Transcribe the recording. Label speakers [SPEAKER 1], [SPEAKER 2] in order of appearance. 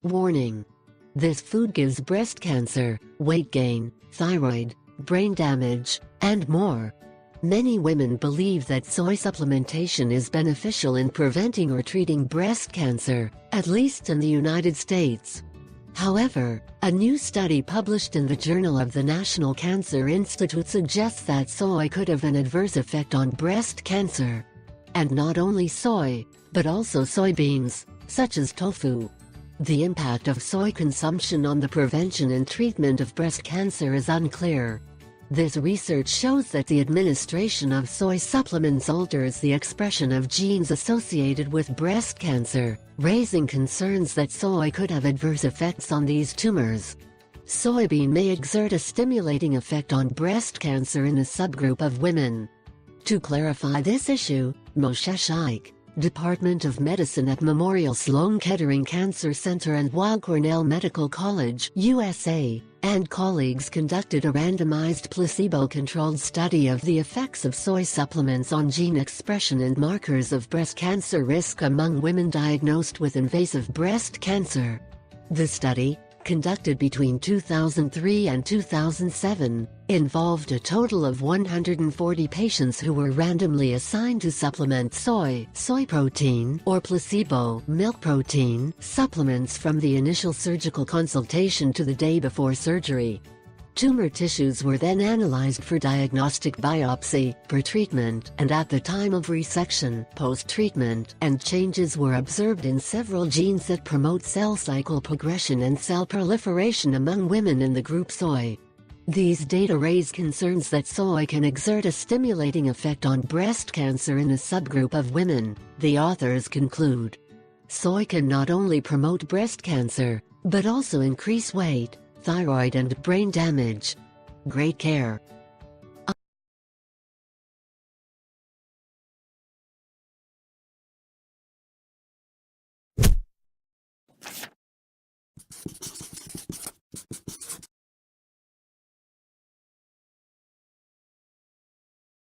[SPEAKER 1] Warning: this food gives breast cancer, weight gain, thyroid, brain damage, and more. Many women believe that soy supplementation is beneficial in preventing or treating breast cancer, at least in the United States. However, a new study published in the Journal of the National Cancer Institute suggests that soy could have an adverse effect on breast cancer. And not only soy, but also soybeans, such as tofu. The impact of soy consumption on the prevention and treatment of breast cancer is unclear. This research shows that the administration of soy supplements alters the expression of genes associated with breast cancer, raising concerns that soy could have adverse effects on these tumors. Soybean may exert a stimulating effect on breast cancer in a subgroup of women. To clarify this issue, Moshe Shaikh, Department of Medicine at Memorial Sloan Kettering Cancer Center and Weill Cornell Medical College, USA, and colleagues conducted a randomized placebo-controlled study of the effects of soy supplements on gene expression and markers of breast cancer risk among women diagnosed with invasive breast cancer. The study, conducted between 2003 and 2007, involved a total of 140 patients who were randomly assigned to supplement soy protein, or placebo milk protein supplements from the initial surgical consultation to the day before surgery. Tumor tissues were then analyzed for diagnostic biopsy, pre-treatment, and at the time of resection, post-treatment, and changes were observed in several genes that promote cell cycle progression and cell proliferation among women in the group soy. These data raise concerns that soy can exert a stimulating effect on breast cancer in a subgroup of women, the authors conclude. Soy can not only promote breast cancer, but also increase weight, thyroid and brain damage. Great care.